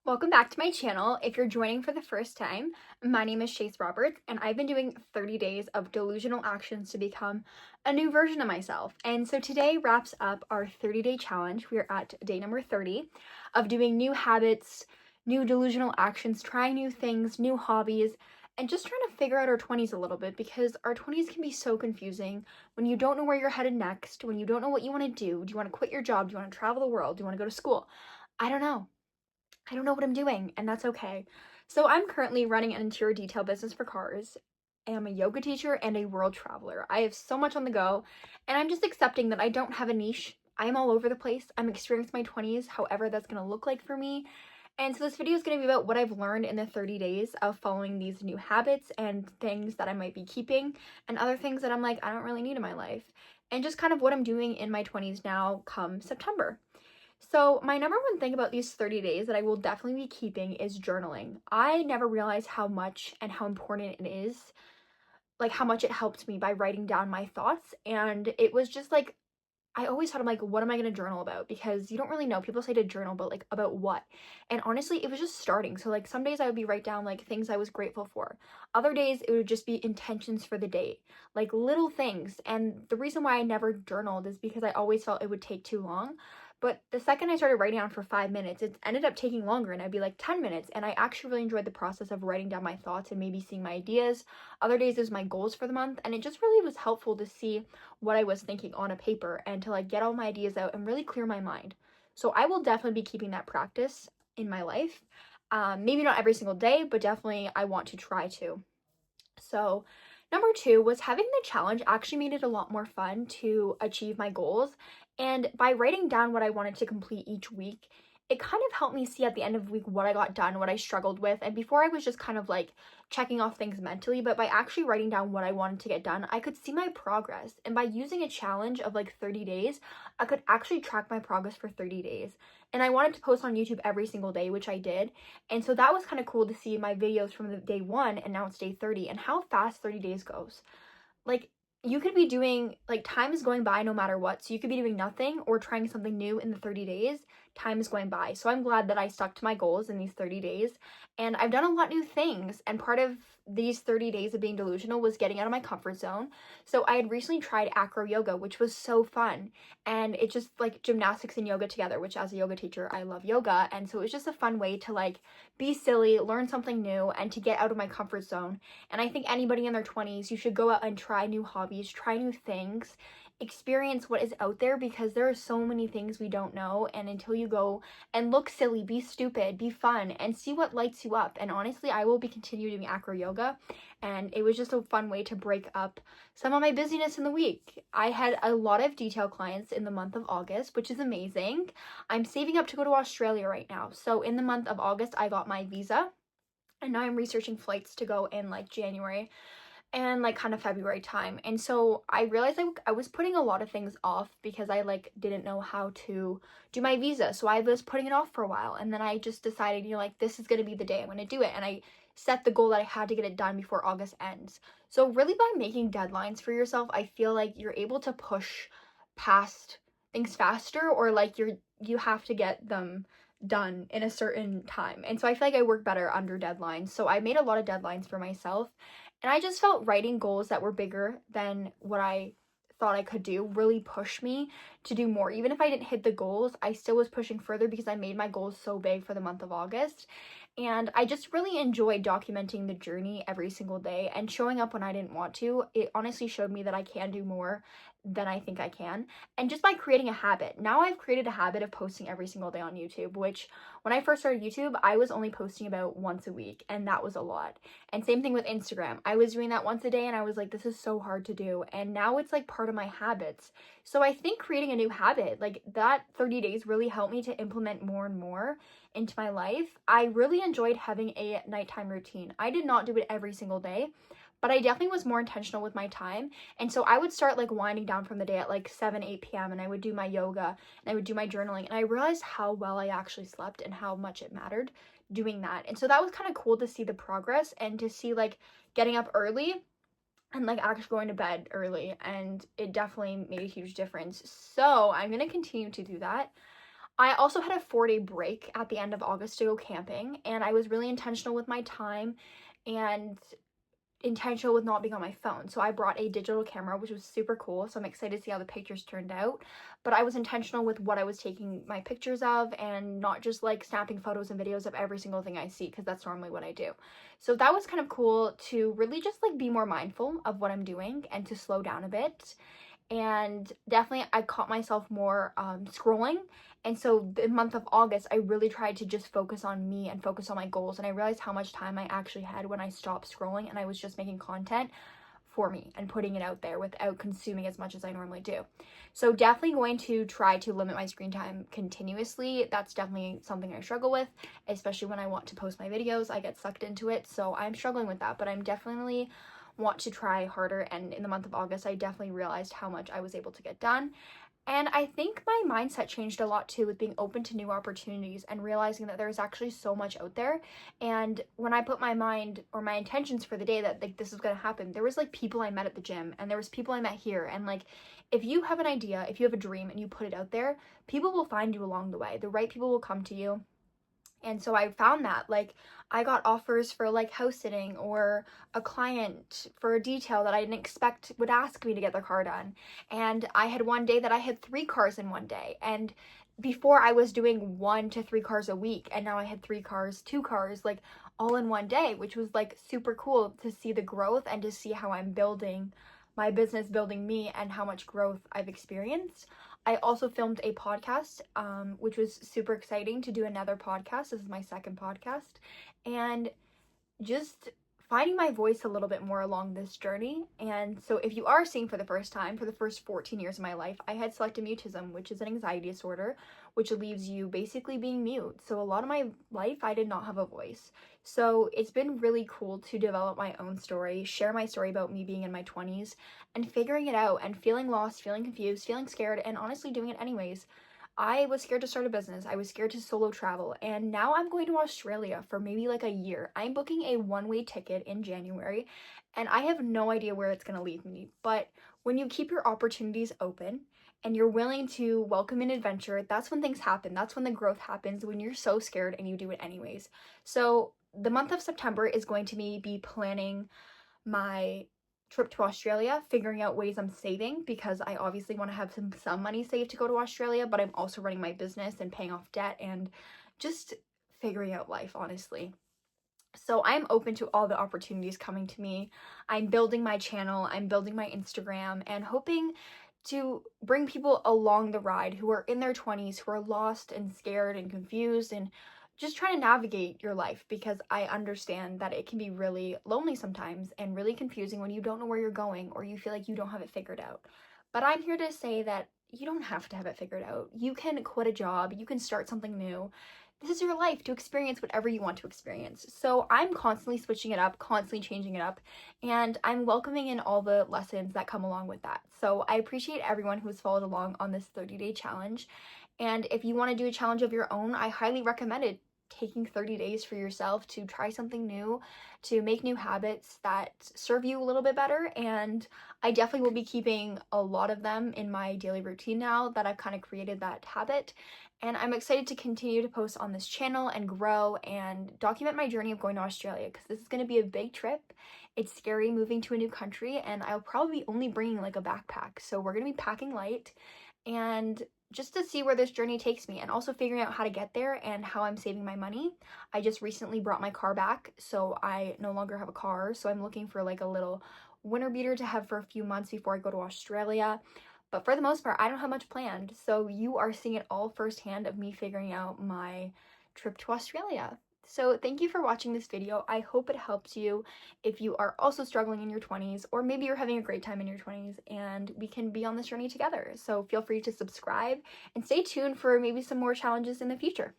Welcome back to my channel. If you're joining for the first time, my name is Chase Roberts, and I've been doing 30 days of delusional actions to become a new version of myself. And so today wraps up our 30-day challenge. We are at day number 30 of doing new habits, new delusional actions, trying new things, new hobbies, and just trying to figure out our 20s a little bit because our 20s can be so confusing when you don't know where you're headed next, when you don't know what you want to do. Do you want to quit your job? Do you want to travel the world? Do you want to go to school? I don't know. I don't know what I'm doing, and that's okay. So I'm currently running an interior detail business for cars. I'm a yoga teacher and a world traveler. I have so much on the go, and I'm just accepting that I don't have a niche. I'm all over the place. I'm experiencing my 20s, however that's going to look like for me. And so this video is going to be about what I've learned in the 30 days of following these new habits and things that I might be keeping and other things that I'm like, I don't really need in my life. And just kind of what I'm doing in my 20s now come September. So my number one thing about these 30 days that I will definitely be keeping is journaling. I never realized how much and how important it is, like how much it helped me by writing down my thoughts. And it was just like, I always thought, I'm like, what am I going to journal about? Because you don't really know. People say to journal, but like about what? And honestly, it was just starting. So like some days I would be write down like things I was grateful for. Other days it would just be intentions for the day, like little things. And the reason why I never journaled is because I always felt it would take too long. But the second I started writing down for 5 minutes, it ended up taking longer and I'd be like 10 minutes. And I actually really enjoyed the process of writing down my thoughts and maybe seeing my ideas. Other days it was my goals for the month. And it just really was helpful to see what I was thinking on a paper and to like get all my ideas out and really clear my mind. So I will definitely be keeping that practice in my life. Maybe not every single day, but definitely I want to try to. So number two was having the challenge actually made it a lot more fun to achieve my goals. And by writing down what I wanted to complete each week, it kind of helped me see at the end of the week what I got done, what I struggled with. And before I was just kind of like checking off things mentally, but by actually writing down what I wanted to get done, I could see my progress. And by using a challenge of like 30 days, I could actually track my progress for 30 days. And I wanted to post on YouTube every single day, which I did. And so that was kind of cool to see my videos from the day 1 and now it's day 30 and how fast 30 days goes. Like you could be doing, like, time is going by no matter what. So you could be doing nothing or trying something new in the 30 days. Time is going by. So I'm glad that I stuck to my goals in these 30 days. And I've done a lot new things. And part of these 30 days of being delusional was getting out of my comfort zone. So I had recently tried acro yoga, which was so fun. And it's just like gymnastics and yoga together, which as a yoga teacher, I love yoga. And so it was just a fun way to like be silly, learn something new, and to get out of my comfort zone. And I think anybody in their 20s, you should go out and try new hobbies, try new things, experience what is out there because there are so many things we don't know. And until you go and look silly, be stupid, be fun, and see what lights you up. And honestly, I will be continuing doing acro yoga. And it was just a fun way to break up some of my busyness in the week. I had a lot of detail clients in the month of August, which is amazing. I'm saving up to go to Australia right now. So in the month of August, I got my visa. And now I'm researching flights to go in like January and like kind of February time. And so I realized I was putting a lot of things off because I like didn't know how to do my visa. So I was putting it off for a while. And then I just decided, like this is going to be the day I'm going to do it. And I set the goal that I had to get it done before August ends. So really by making deadlines for yourself, I feel like you're able to push past things faster, or like you have to get them done in a certain time. And so I feel like I work better under deadlines. So I made a lot of deadlines for myself. And I just felt writing goals that were bigger than what I thought I could do really pushed me to do more. Even if I didn't hit the goals, I still was pushing further because I made my goals so big for the month of August. And I just really enjoyed documenting the journey every single day and showing up when I didn't want to. It honestly showed me that I can do more than I think I can. And just by creating a habit, now I've created a habit of posting every single day on YouTube, which when I first started YouTube, I was only posting about once a week, and that was a lot. And same thing with Instagram. I was doing that once a day and I was like, this is so hard to do. And now it's like part of my habits. So I think creating a new habit, like that 30 days really helped me to implement more and more into my life. I really enjoyed having a nighttime routine. I did not do it every single day, but I definitely was more intentional with my time. And so I would start like winding down from the day at like 7, 8 p.m. and I would do my yoga and I would do my journaling. And I realized how well I actually slept and how much it mattered doing that. And so that was kind of cool to see the progress and to see like getting up early and like actually going to bed early. And it definitely made a huge difference. So I'm going to continue to do that. I also had a 4-day break at the end of August to go camping, and I was really intentional with my time and intentional with not being on my phone. So I brought a digital camera, which was super cool. So I'm excited to see how the pictures turned out. But I was intentional with what I was taking my pictures of and not just like snapping photos and videos of every single thing I see, because that's normally what I do. So that was kind of cool to really just like be more mindful of what I'm doing and to slow down a bit. And definitely I caught myself more scrolling. And so the month of August, I really tried to just focus on me and focus on my goals. And I realized how much time I actually had when I stopped scrolling and I was just making content for me and putting it out there without consuming as much as I normally do. So definitely going to try to limit my screen time continuously. That's definitely something I struggle with, especially when I want to post my videos. I get sucked into it. So I'm struggling with that, but I'm definitely want to try harder. And in the month of August, I definitely realized how much I was able to get done. And I think my mindset changed a lot too with being open to new opportunities and realizing that there's actually so much out there. And when I put my mind or my intentions for the day that like this is going to happen, there was like people I met at the gym and there was people I met here. And like if you have an idea, if you have a dream and you put it out there, people will find you along the way. The right people will come to you. And so I found that like I got offers for like house sitting or a client for a detail that I didn't expect would ask me to get their car done. And I had one day that I had 3 cars in one day. And before I was doing 1 to 3 cars a week, and now I had 3 cars, 2 cars, like all in one day, which was like super cool to see the growth and to see how I'm building my business, building me, and how much growth I've experienced. I also filmed a podcast, which was super exciting to do another podcast. This is my second podcast. And just finding my voice a little bit more along this journey. And so if you are seeing for the first time, for the first 14 years of my life, I had selective mutism, which is an anxiety disorder, which leaves you basically being mute. So a lot of my life, I did not have a voice. So it's been really cool to develop my own story, share my story about me being in my 20s and figuring it out and feeling lost, feeling confused, feeling scared, and honestly doing it anyways. I was scared to start a business. I was scared to solo travel. And now I'm going to Australia for maybe like a year. I'm booking a one-way ticket in January and I have no idea where it's going to lead me. But when you keep your opportunities open and you're willing to welcome an adventure, that's when things happen. That's when the growth happens, when you're so scared and you do it anyways. So the month of September is going to be planning my trip to Australia, figuring out ways I'm saving because I obviously want to have some money saved to go to Australia, but I'm also running my business and paying off debt and just figuring out life, honestly. So I'm open to all the opportunities coming to me. I'm building my channel, I'm building my Instagram, and hoping to bring people along the ride who are in their 20s, who are lost and scared and confused and just trying to navigate your life, because I understand that it can be really lonely sometimes and really confusing when you don't know where you're going or you feel like you don't have it figured out. But I'm here to say that you don't have to have it figured out. You can quit a job, you can start something new. This is your life to experience whatever you want to experience. So I'm constantly switching it up, constantly changing it up, and I'm welcoming in all the lessons that come along with that. So I appreciate everyone who's followed along on this 30-day challenge. And if you want to do a challenge of your own, I highly recommend it. Taking 30 days for yourself to try something new, to make new habits that serve you a little bit better. And I definitely will be keeping a lot of them in my daily routine now that I've kind of created that habit. And I'm excited to continue to post on this channel and grow and document my journey of going to Australia, because this is going to be a big trip. It's scary moving to a new country, and I'll probably be only bringing like a backpack. So we're going to be packing light and just to see where this journey takes me, and also figuring out how to get there and how I'm saving my money. I just recently brought my car back, so I no longer have a car. So I'm looking for like a little winter beater to have for a few months before I go to Australia. But for the most part, I don't have much planned. So you are seeing it all firsthand of me figuring out my trip to Australia. So thank you for watching this video. I hope it helps you if you are also struggling in your 20s, or maybe you're having a great time in your 20s and we can be on this journey together. So feel free to subscribe and stay tuned for maybe some more challenges in the future.